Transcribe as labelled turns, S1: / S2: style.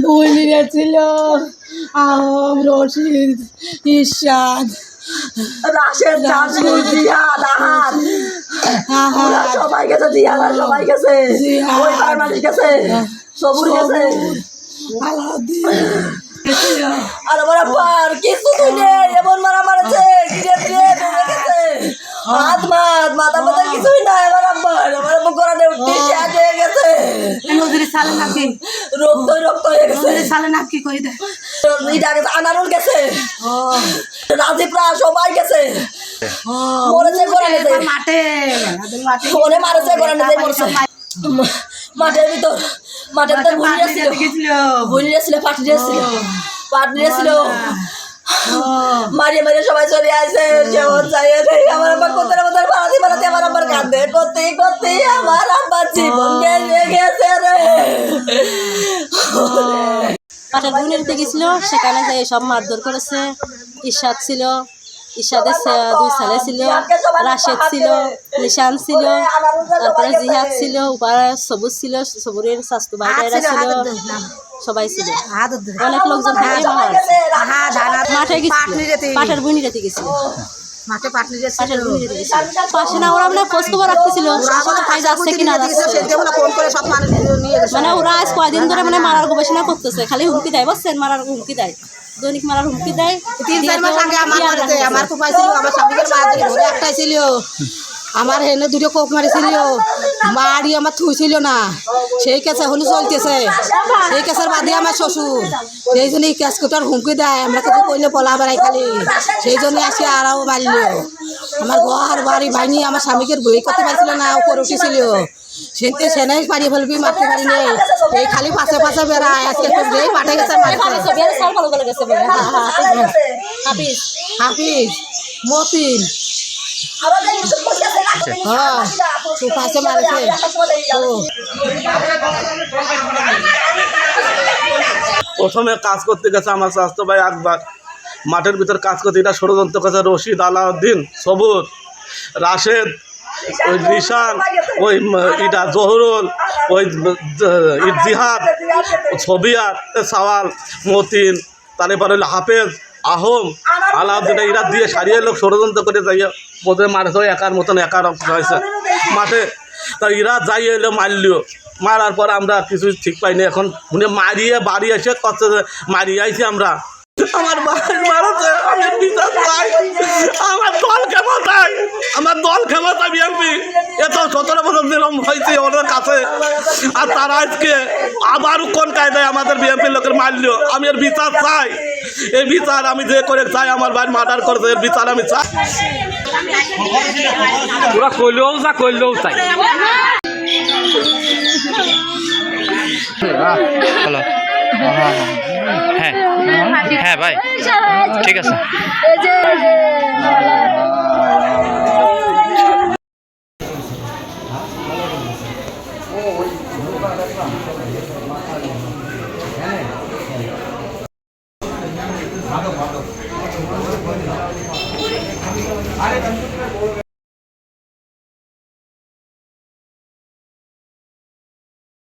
S1: বইলিরা ছিল আহম, রশিদ, ইরশাদ,
S2: রাশেদ, জামিল, জিহাদ, আহাদ, ওরা সবাই গেছে। জিহাদ সবাই গেছে, ওই পাড়ার মানুষ গেছে, সবুর গেছে,
S1: আলাউদ্দিন
S2: আর আমার আব্বার কিছু তুই নেই। এমন মারা মারেছে, গিরে দিয়ে ভেঙে গেছে, হাত মাথা মাথা কিছুই নাই। আমার আব্বা গড়াতে উঠতে শেষ হয়ে গেছে।
S1: নজরে সালে নাকি
S2: রক্ত হয়ে গেছে।
S1: নজরে সালে নাকি কই দে
S2: ইটা গেছে, আনারুল গেছে, রাজীবরা সবাই গেছে। মরেছে গড়াতে
S1: মাঠে
S2: মনে মারেছে গড়াতে মরছে। মাঠের ভিতর ভুলিয়েছিল পাট দিয়েছিল মারিয়ে মারিয়ে সবাই চলে আসে। যেমন চাইয়ে নেই আমার আব্বা কোথায় কোথায় পালাতে আমার আব্বার কাঁদে করতে আমার আব্বার জীবন নিয়ে গেছে রে।
S3: পাটের বুনিতে গেছিল, সেখানে যে সব মারধর করেছে। ইরশাদ ছিল, ইরশাদের 2 ছেলে ছিল, রাশেদ ছিল, নিশান ছিল, তারপরে জিহাদ ছিল, উপরে সবুজ ছিল, সবুরের স্বাস্থ্য বাইরা ছিল, সবাই ছিল। অনেক লোকজন মাঠে গেছিল, পাটের বুনিতে গেছিল। পাশে না ওরা মানে খোঁজ খবর রাখতেছিল যাচ্ছে কি না যাচ্ছে। মানে ওরা আজ কয়দিন ধরে মানে মারার গবেষণা করতেছে, খালি হুমকি দেয়, বুঝছেন, মারার হুমকি দেয়, দৈনিক মারার হুমকি দেয়।
S1: 3-4 মাস আগে আমার খুব পাইছিল, আমার স্বামীকে ধরে একটাই ছিল, আমার হেনে 2টো কোপ মারিছিল, মারি আমার থুইছিল না। সেই কেসে হলু চলতেছে, সেই কেসের বাদে আমার শ্বশুর, সেই জন্য ক্যাশ কোটার হুমকি দেয়, আমরা কিছু কইলে পলা বেড়াই খালি, সেই জন্য আসে আরও মারিল। আমার ঘর বাড়ি ভাঙি আমার স্বামীকে বই করতে পারছিল না, উপরে উঠেছিল, সেনতে সেনাই পারি ফেলবি, মারতে পারি নেই, এই খালি পাশে বেড়ায়। আজকে পাঠে গেছে হাফিজ, মতিন,
S4: প্রথমে কাজ করতে গেছে আমার স্বাস্থ্য ভাই আকবর, মাঠের ভিতর কাজ করতে। এটা ষড়যন্ত্র করেছে রশিদ, আলাউদ্দিন, সবুর, রাশেদ, ওই নিশান, ওই ইটা জহরুল, ওই জিহাদ, ছবিয়ার, সাওয়াল, মতিন, তারপরে হলো হাফেজ, আহম, আলাউদ্দিন, এরা দিয়ে সারিয়ে লোক ষড়যন্ত্র করে যাইয়া বোধহয় মারছে, একার মতন একা রক্ত হয়েছে মাঠে। তা এরা যাই এলো মারলিও, মারার পর আমরা কিছু ঠিক পাইনি। এখন উনি মারিয়ে বাড়ি এসে কত মারিয়ে আইছি আমরা। আমার বাড়ি মারাতে আমি বিচার চাই, আমার দল ক্ষমতায়, আমার দল ক্ষমতায় বিএনপি এত 17 বছর নিরম হয়েছে ওদের কাছে, আর তারা আজকে আবারও কোন কায়দায় আমাদের বিএনপির লোকের মারলিও। আমি এর বিচার চাই, এই বিচার আমি যে করে চাই, আমার ভাই মার্ডার করছে, এর বিচার আমি চাই।
S5: ওরা কইলেও যা কইলেও তাই। হ্যালো, হ্যাঁ হ্যাঁ ভাই, ঠিক আছে।